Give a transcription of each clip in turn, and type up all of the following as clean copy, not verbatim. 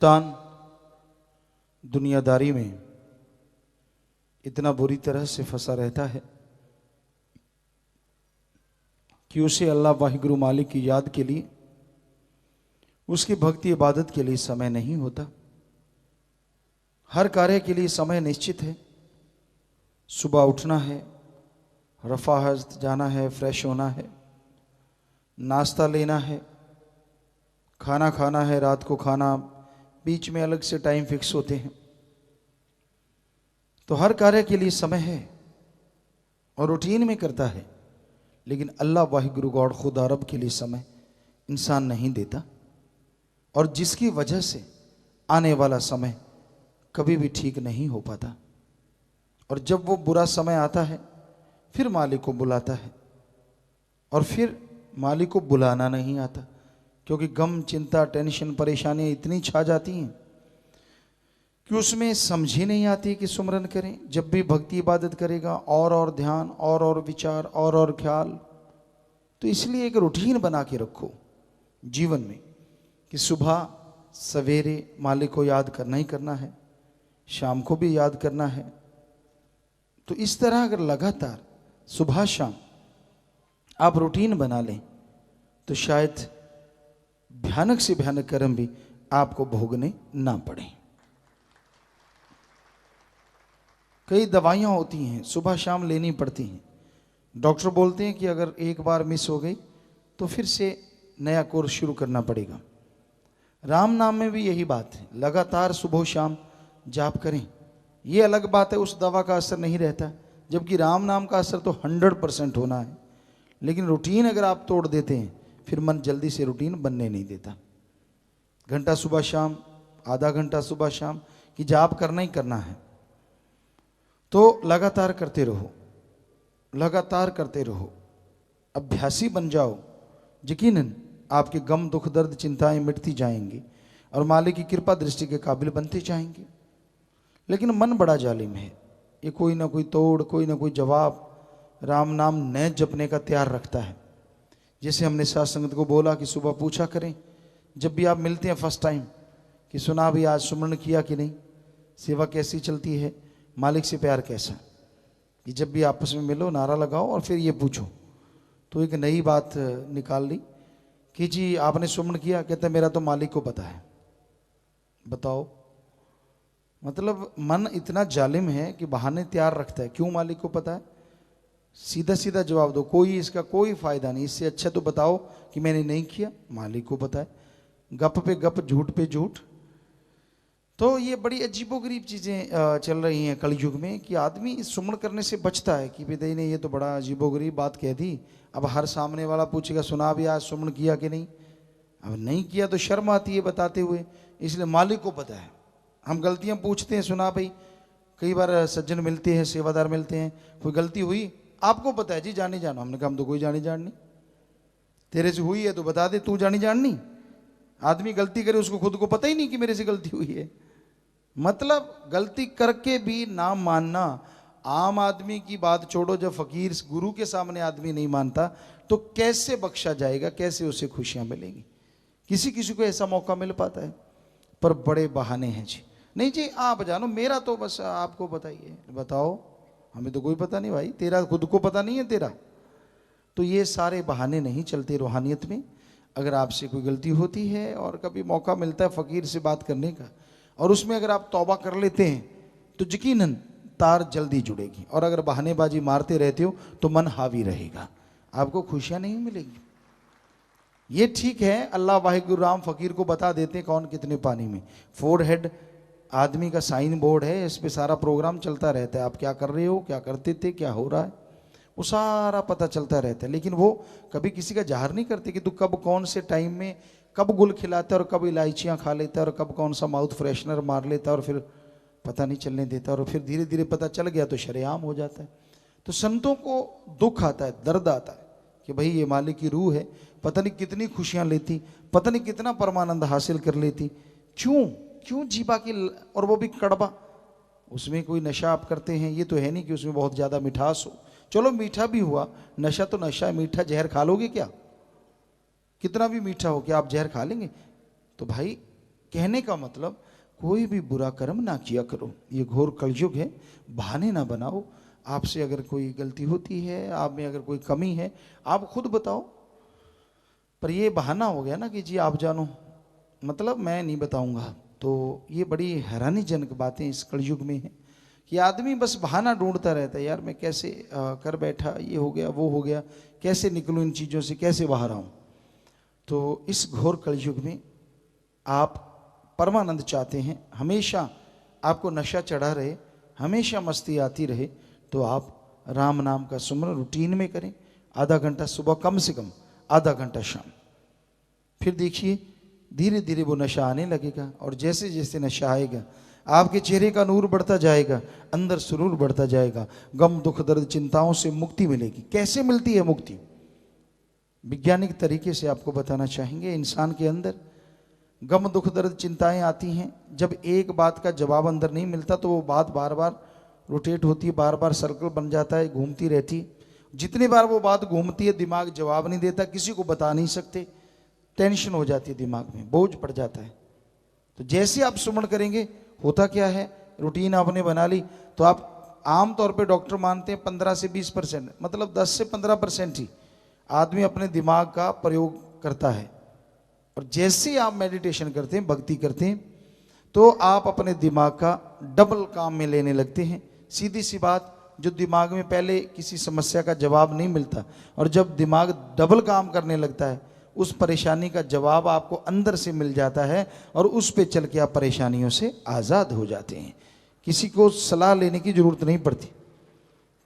तान दुनियादारी में इतना बुरी तरह से फंसा रहता है कि उसे अल्लाह वाहिगुरु मालिक की याद के लिए, उसकी भक्ति इबादत के लिए समय नहीं होता। हर कार्य के लिए समय निश्चित है। सुबह उठना है, रफ़ाहत जाना है, फ्रेश होना है, नाश्ता लेना है, खाना खाना है, रात को खाना, बीच में अलग से टाइम फिक्स होते हैं। तो हर कार्य के लिए समय है और रूटीन में करता है। लेकिन अल्लाह वाहिगुरु गॉड खुदा रब के लिए समय इंसान नहीं देता, और जिसकी वजह से आने वाला समय कभी भी ठीक नहीं हो पाता। और जब वो बुरा समय आता है फिर मालिक को बुलाता है, और फिर मालिक को बुलाना नहीं आता, क्योंकि गम, चिंता, टेंशन, परेशानियां इतनी छा जाती हैं कि उसमें समझ ही नहीं आती कि सुमरन करें। जब भी भक्ति इबादत करेगा और ध्यान और विचार और ख्याल। तो इसलिए एक रूटीन बना के रखो जीवन में कि सुबह सवेरे मालिक को याद करना ही करना है, शाम को भी याद करना है। तो इस तरह अगर लगातार सुबह शाम आप रूटीन बना लें तो शायद भयानक से भयानक कर्म भी आपको भोगने ना पड़े। कई दवाइयाँ होती हैं सुबह शाम लेनी पड़ती हैं। डॉक्टर बोलते हैं कि अगर एक बार मिस हो गई तो फिर से नया कोर्स शुरू करना पड़ेगा। राम नाम में भी यही बात है, लगातार सुबह शाम जाप करें। ये अलग बात है उस दवा का असर नहीं रहता, जबकि राम नाम का असर तो 100% होना है। लेकिन रूटीन अगर आप तोड़ देते हैं फिर मन जल्दी से रूटीन बनने नहीं देता। घंटा सुबह शाम, आधा घंटा सुबह शाम की जाप करना ही करना है। तो लगातार करते रहो, लगातार करते रहो, अभ्यासी बन जाओ। यकीनन आपके गम, दुख, दर्द, चिंताएं मिटती जाएंगी और मालिक की कृपा दृष्टि के काबिल बनते जाएंगे। लेकिन मन बड़ा जालिम है, ये कोई ना कोई तोड़, कोई ना कोई जवाब राम नाम न जपने का तैयार रखता है। जैसे हमने साथ संगत को बोला कि सुबह पूछा करें जब भी आप मिलते हैं फर्स्ट टाइम कि सुना भी आज सुमरण किया कि नहीं, सेवा कैसी चलती है, मालिक से प्यार कैसा। कि जब भी आपस में मिलो नारा लगाओ और फिर ये पूछो। तो एक नई बात निकाल ली कि जी आपने सुमरण किया, कहते मेरा तो मालिक को पता है। बताओ, मतलब मन इतना जालिम है कि बहाने तैयार रखता है। क्यों मालिक को पता है? सीधा सीधा जवाब दो, कोई इसका कोई फायदा नहीं। इससे अच्छा तो बताओ कि मैंने नहीं किया, मालिक को पता है। गप पे गप, झूठ पे झूठ। तो ये बड़ी अजीबोगरीब चीज़ें चल रही हैं कलयुग में कि आदमी सुमरण करने से बचता है कि विदई ने ये तो बड़ा अजीबोगरीब बात कह दी। अब हर सामने वाला पूछेगा सुना भी आज सुमरण किया कि नहीं। अब नहीं किया तो शर्म आती है बताते हुए, इसलिए मालिक को पता है। हम गलतियां पूछते हैं, सुना भाई, कई बार सज्जन मिलते हैं, सेवादार मिलते हैं, कोई गलती हुई आपको पता है जी, जानी जानो। हमने कहा हम तो कोई जानी जान नहीं, तेरे से हुई है तो बता दे, तू जानी जान नहीं। आदमी गलती करे उसको खुद को पता ही नहीं कि मेरे से गलती हुई है। मतलब गलती करके भी ना मानना। आम आदमी की बात छोड़ो, जब फकीर गुरु के सामने आदमी नहीं मानता तो कैसे बख्शा जाएगा, कैसे उसे खुशियां मिलेंगी। किसी किसी को ऐसा मौका मिल पाता है, पर बड़े बहाने हैं जी। नहीं जी आप जानो, मेरा तो बस आपको बताइए। बताओ, हमें तो कोई पता नहीं भाई, तेरा खुद को पता नहीं है तेरा। तो ये सारे बहाने नहीं चलते रूहानियत में। अगर आपसे कोई गलती होती है और कभी मौका मिलता है फकीर से बात करने का, और उसमें अगर आप तौबा कर लेते हैं तो यकीनन तार जल्दी जुड़ेगी। और अगर बहानेबाजी मारते रहते हो तो मन हावी रहेगा, आपको खुशियां नहीं मिलेगी। ये ठीक है, अल्लाह वाहिगुरु राम फकीर को बता देते हैं कौन कितने पानी में। फोरहेड आदमी का साइन बोर्ड है, इस पे सारा प्रोग्राम चलता रहता है। आप क्या कर रहे हो, क्या करते थे, क्या हो रहा है, वो सारा पता चलता रहता है। लेकिन वो कभी किसी का जाहिर नहीं करते कि तू कब कौन से टाइम में कब गुल खिलाता है और कब इलायचियाँ खा लेता है और कब कौन सा माउथ फ्रेशनर मार लेता है और फिर पता नहीं चलने देता, और फिर धीरे धीरे पता चल गया तो शरेआम हो जाता है। तो संतों को दुख आता है, दर्द आता है कि भाई ये मालिक की रूह है, पता नहीं कितनी खुशियाँ लेती, पता नहीं कितना परमानंद हासिल कर लेती। क्यों क्यों जीवा की, और वो भी कड़वा। उसमें कोई नशा आप करते हैं, ये तो है नहीं कि उसमें बहुत ज़्यादा मिठास हो। चलो मीठा भी हुआ, नशा तो नशा है। मीठा जहर खा लोगे क्या? कितना भी मीठा हो क्या आप जहर खा लेंगे? तो भाई कहने का मतलब कोई भी बुरा कर्म ना किया करो। ये घोर कलयुग है, बहाने ना बनाओ। आपसे अगर कोई गलती होती है, आप में अगर कोई कमी है, आप खुद बताओ। पर ये बहाना हो गया ना कि जी आप जानो, मतलब मैं नहीं बताऊंगा। तो ये बड़ी हैरानीजनक बातें इस कलयुग में है कि आदमी बस बहाना ढूंढता रहता है, यार मैं कैसे कर बैठा, ये हो गया वो हो गया, कैसे निकलूं इन चीज़ों से, कैसे बाहर आऊं। तो इस घोर कलयुग में आप परमानंद चाहते हैं, हमेशा आपको नशा चढ़ा रहे, हमेशा मस्ती आती रहे, तो आप राम नाम का सुमरन रूटीन में करें। आधा घंटा सुबह, कम से कम आधा घंटा शाम। फिर देखिए धीरे धीरे वो नशा आने लगेगा, और जैसे जैसे नशा आएगा आपके चेहरे का नूर बढ़ता जाएगा, अंदर सुरूर बढ़ता जाएगा, गम दुख दर्द चिंताओं से मुक्ति मिलेगी। कैसे मिलती है मुक्ति? वैज्ञानिक तरीके से आपको बताना चाहेंगे। इंसान के अंदर गम दुख दर्द चिंताएं आती हैं, जब एक बात का जवाब अंदर नहीं मिलता तो वो बात बार बार रोटेट होती है, बार बार सर्कल बन जाता है, घूमती रहती है। जितनी बार वो बात घूमती है दिमाग जवाब नहीं देता, किसी को बता नहीं सकते, टेंशन हो जाती है दिमाग में, बोझ पड़ जाता है। तो जैसे आप सुमन करेंगे, होता क्या है, रूटीन आपने बना ली, तो आप आमतौर पे डॉक्टर मानते हैं 15 से 20%, मतलब 10 से 15% ही आदमी अपने दिमाग का प्रयोग करता है। और जैसे आप मेडिटेशन करते हैं, भक्ति करते हैं, तो आप अपने दिमाग का डबल काम में लेने लगते हैं। सीधी सी बात, जो दिमाग में पहले किसी समस्या का जवाब नहीं मिलता, और जब दिमाग डबल काम करने लगता है, उस परेशानी का जवाब आपको अंदर से मिल जाता है, और उस पे चल के आप परेशानियों से आज़ाद हो जाते हैं। किसी को सलाह लेने की जरूरत नहीं पड़ती।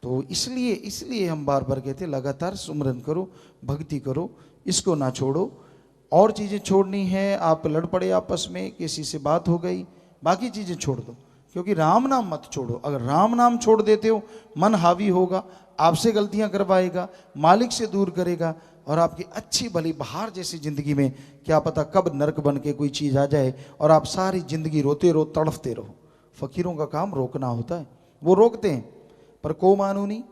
तो इसलिए हम बार बार कहते हैं लगातार सुमरन करो, भक्ति करो, इसको ना छोड़ो। और चीज़ें छोड़नी है, आप लड़ पड़े आपस में, किसी से बात हो गई, बाकी चीज़ें छोड़ दो, क्योंकि राम नाम मत छोड़ो। अगर राम नाम छोड़ देते हो, मन हावी होगा, आपसे गलतियां करवाएगा, मालिक से दूर करेगा, और आपकी अच्छी भली बाहर जैसी जिंदगी में क्या पता कब नरक बन के कोई चीज़ आ जाए और आप सारी जिंदगी रोते रहो, तड़फते रहो। फकीरों का काम रोकना होता है, वो रोकते हैं पर को मानू नहीं।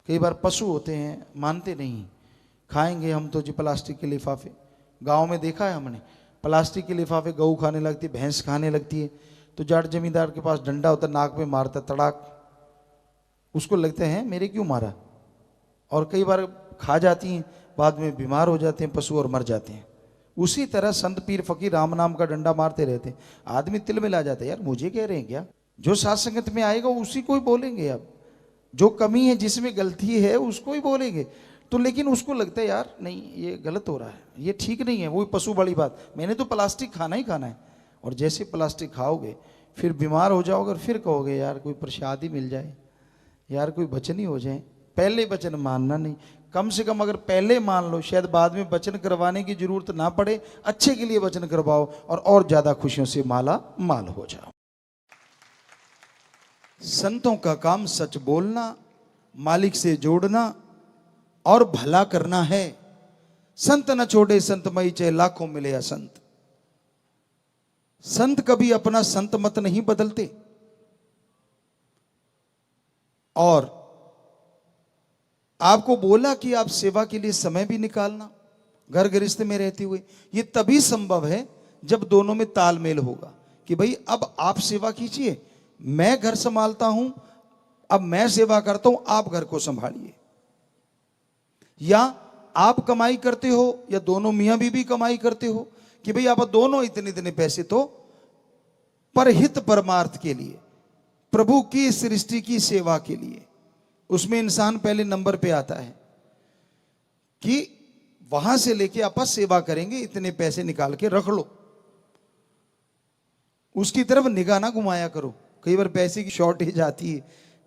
कई बार पशु होते हैं, मानते नहीं, खाएंगे हम तो जी प्लास्टिक के लिफाफे। गांव में देखा है हमने, प्लास्टिक के लिफाफे गऊ खाने लगती है, भैंस खाने लगती है, तो जाट जमींदार के पास डंडा होता, नाक पे मारता, तड़ाक, उसको लगते हैं मेरे क्यों मारा। और कई बार खा जाती हैं, बाद में बीमार हो जाते हैं पशु और मर जाते हैं। उसी तरह संत पीर फकीर राम नाम का डंडा मारते रहते हैं, आदमी तिल में ला जाता है, यार मुझे कह रहे हैं क्या। जो साथ संगत में आएगा उसी को ही बोलेंगे, अब जो कमी है जिसमें गलती है उसको ही बोलेंगे। तो लेकिन उसको लगता है यार नहीं ये गलत हो रहा है, ये ठीक नहीं है, वही पशु वाली बात, मैंने तो प्लास्टिक खाना ही खाना है। और जैसे प्लास्टिक खाओगे फिर बीमार हो जाओगे, और फिर कहोगे यार कोई प्रसाद ही मिल जाए, यार कोई वचन ही हो जाए। पहले वचन मानना नहीं, कम से कम अगर पहले मान लो, शायद बाद में वचन करवाने की जरूरत ना पड़े, अच्छे के लिए वचन करवाओ और ज्यादा खुशियों से माला माल हो जाओ। संतों का काम सच बोलना, मालिक से जोड़ना और भला करना है। संत न छोड़े संतमयी, चाहे लाखों मिले असंत। संत कभी अपना संत मत नहीं बदलते, और आपको बोला कि आप सेवा के लिए समय भी निकालना, घर गृहस्थ में रहते हुए। यह तभी संभव है जब दोनों में तालमेल होगा कि भाई अब आप सेवा कीजिए, मैं घर संभालता हूं, अब मैं सेवा करता हूं, आप घर को संभालिए। या आप कमाई करते हो, या दोनों मियां बीवी कमाई करते हो कि भाई आप दोनों इतने इतने पैसे तो परहित परमार्थ के लिए, प्रभु की सृष्टि की सेवा के लिए। उसमें इंसान पहले नंबर पे आता है कि वहां से लेके आप सेवा करेंगे, इतने पैसे निकाल के रख लो, उसकी तरफ निगाह ना घुमाया करो। कई बार पैसे की शॉर्टेज आती है,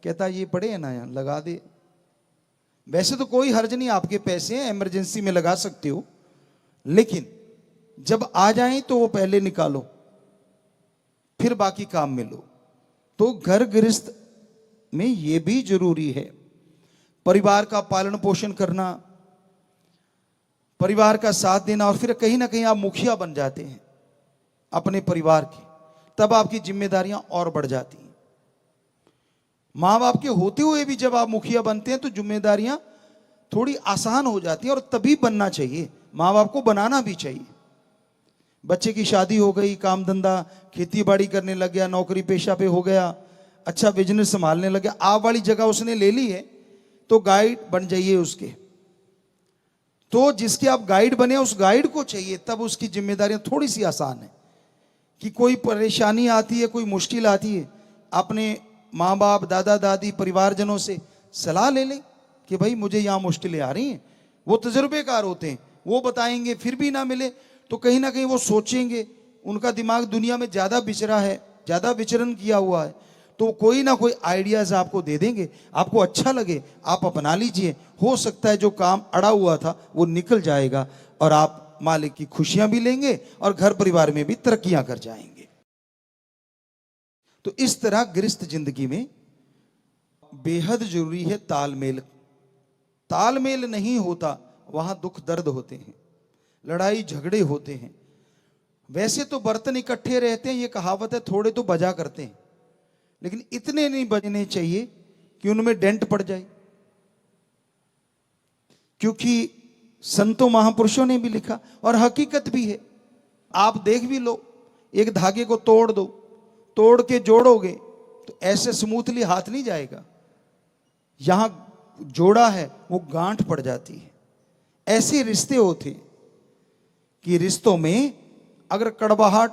कहता ये पड़े है ना यार लगा दे। वैसे तो कोई हर्ज नहीं, आपके पैसे हैं, इमरजेंसी में लगा सकते हो, लेकिन जब आ जाए तो वो पहले निकालो, फिर बाकी काम में लो। तो घर गृहस्थ में यह भी जरूरी है, परिवार का पालन पोषण करना, परिवार का साथ देना। और फिर कहीं ना कहीं आप मुखिया बन जाते हैं अपने परिवार की, तब आपकी जिम्मेदारियां और बढ़ जाती हैं। मां बाप के होते हुए भी जब आप मुखिया बनते हैं तो जिम्मेदारियां थोड़ी आसान हो जाती हैं, और तभी बनना चाहिए, मां बाप को बनाना भी चाहिए। बच्चे की शादी हो गई, काम धंधा खेती बाड़ी करने लग गया, नौकरी पेशा पे हो गया, अच्छा बिजनेस संभालने लग गया, आप वाली जगह उसने ले ली है, तो गाइड बन जाइए उसके। तो जिसके आप गाइड बने उस गाइड को चाहिए, तब उसकी जिम्मेदारियां थोड़ी सी आसान है। कि कोई परेशानी आती है, कोई मुश्किल आती है, अपने माँ बाप, दादा दादी, परिवारजनों से सलाह ले लें कि भाई मुझे यहाँ मुश्किलें आ रही हैं। वो तजुर्बेकार होते हैं, वो बताएंगे, फिर भी ना मिले तो कहीं ना कहीं वो सोचेंगे, उनका दिमाग दुनिया में ज़्यादा विचरा है, ज़्यादा विचरण किया हुआ है, तो कोई ना कोई आइडियाज़ आपको दे देंगे, आपको अच्छा लगे आप अपना लीजिए। हो सकता है जो काम अड़ा हुआ था वो निकल जाएगा और आप मालिक की खुशियां भी लेंगे और घर परिवार में भी तरक्कियां कर जाएंगे। तो इस तरह गृहस्थ जिंदगी में बेहद जरूरी है तालमेल। तालमेल नहीं होता वहां दुख दर्द होते हैं, लड़ाई झगड़े होते हैं। वैसे तो बर्तन इकट्ठे रहते हैं, ये कहावत है, थोड़े तो बजा करते हैं, लेकिन इतने नहीं बजने चाहिए कि उनमें डेंट पड़ जाए। क्योंकि संतों महापुरुषों ने भी लिखा और हकीकत भी है। आप देख भी लो, एक धागे को तोड़ दो, तोड़ के जोड़ोगे तो ऐसे स्मूथली हाथ नहीं जाएगा, यहां जोड़ा है वो गांठ पड़ जाती है। ऐसे रिश्ते होते कि रिश्तों में अगर कड़वाहट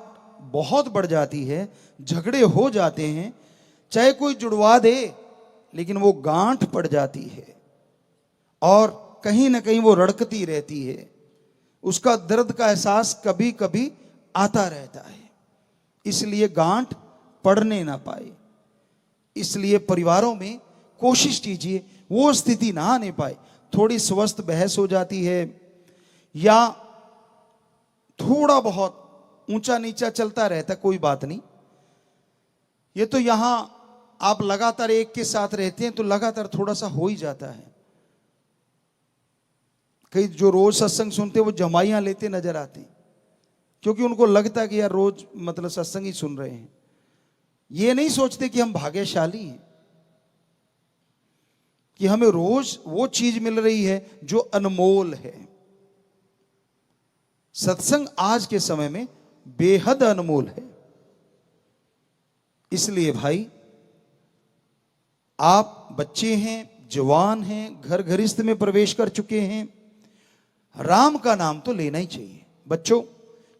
बहुत बढ़ जाती है, झगड़े हो जाते हैं, चाहे कोई जुड़वा दे लेकिन वो गांठ पड़ जाती है और कहीं ना कहीं वो रड़कती रहती है, उसका दर्द का एहसास कभी कभी आता रहता है। इसलिए गांठ पड़ने ना पाए, इसलिए परिवारों में कोशिश कीजिए वो स्थिति ना आने पाए। थोड़ी स्वस्थ बहस हो जाती है या थोड़ा बहुत ऊंचा नीचा चलता रहता, कोई बात नहीं। ये तो यहां आप लगातार एक के साथ रहते हैं तो लगातार थोड़ा सा हो ही जाता है। कई जो रोज सत्संग सुनते हैं वो जमाइयां लेते नजर आते हैं, क्योंकि उनको लगता है कि यार रोज मतलब सत्संग ही सुन रहे हैं। ये नहीं सोचते कि हम भाग्यशाली हैं कि हमें रोज वो चीज मिल रही है जो अनमोल है। सत्संग आज के समय में बेहद अनमोल है। इसलिए भाई, आप बच्चे हैं, जवान हैं, घर घरिष्ठ में प्रवेश कर चुके हैं, राम का नाम तो लेना ही चाहिए। बच्चों,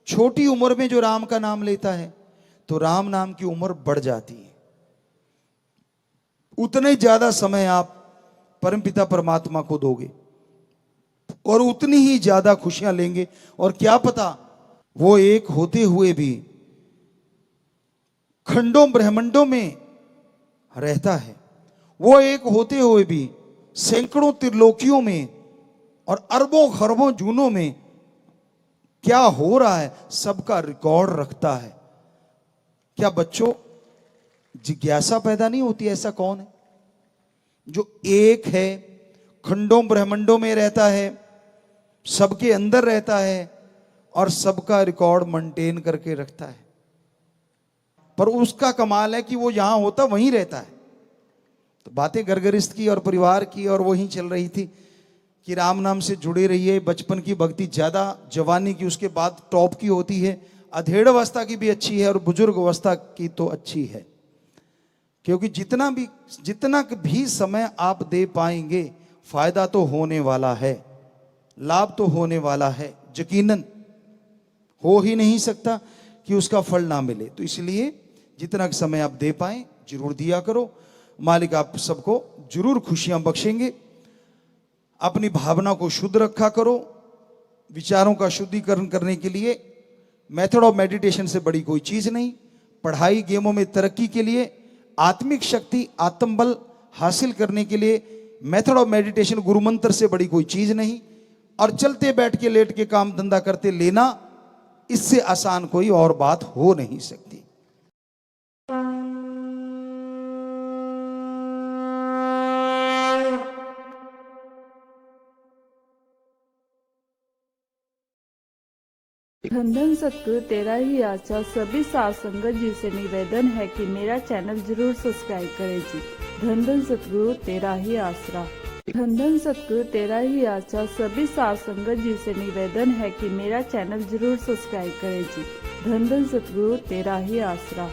छोटी उम्र में जो राम का नाम लेता है तो राम नाम की उम्र बढ़ जाती है। उतना ही ज्यादा समय आप परमपिता परमात्मा को दोगे और उतनी ही ज्यादा खुशियां लेंगे। और क्या पता वो एक होते हुए भी खंडों ब्रह्मांडों में रहता है, वो एक होते हुए भी सैकड़ों त्रिलोकियों में और अरबों खरबों जूनों में क्या हो रहा है सबका रिकॉर्ड रखता है। क्या बच्चों जिज्ञासा पैदा नहीं होती, ऐसा कौन है जो एक है, खंडों ब्रह्मांडों में रहता है, सबके अंदर रहता है और सबका रिकॉर्ड मेंटेन करके रखता है। पर उसका कमाल है कि वो यहां होता वहीं रहता है। तो बातें घरगृहस्थ की और परिवार की और वहीं चल रही थी कि राम नाम से जुड़े रहिए। बचपन की भक्ति ज्यादा, जवानी की उसके बाद टॉप की होती है, अधेड़ अवस्था की भी अच्छी है और बुजुर्ग अवस्था की तो अच्छी है। क्योंकि जितना भी समय आप दे पाएंगे फायदा तो होने वाला है, लाभ तो होने वाला है, यकीनन हो ही नहीं सकता कि उसका फल ना मिले। तो इसलिए जितना समय आप दे पाएं जरूर दिया करो। मालिक आप सबको जरूर खुशियां बख्शेंगे। अपनी भावना को शुद्ध रखा करो। विचारों का शुद्धिकरण करने के लिए मेथड ऑफ मेडिटेशन से बड़ी कोई चीज नहीं। पढ़ाई गेमों में तरक्की के लिए, आत्मिक शक्ति आत्मबल हासिल करने के लिए मेथड ऑफ मेडिटेशन गुरु मंत्र से बड़ी कोई चीज नहीं। और चलते बैठ के लेट के काम धंधा करते लेना, इससे आसान कोई और बात हो नहीं सकती। धन धन सतगुरु तेरा ही आशा। सभी साथ संगत जी से निवेदन है कि मेरा चैनल जरूर सब्सक्राइब करें जी। धन धन सतगुरु तेरा ही आसरा। धन धन सतगुरु तेरा ही आशा सभी साध संगत जी से निवेदन है कि मेरा चैनल जरूर सब्सक्राइब करें जी। धन धन सतगुरु तेरा ही आसरा।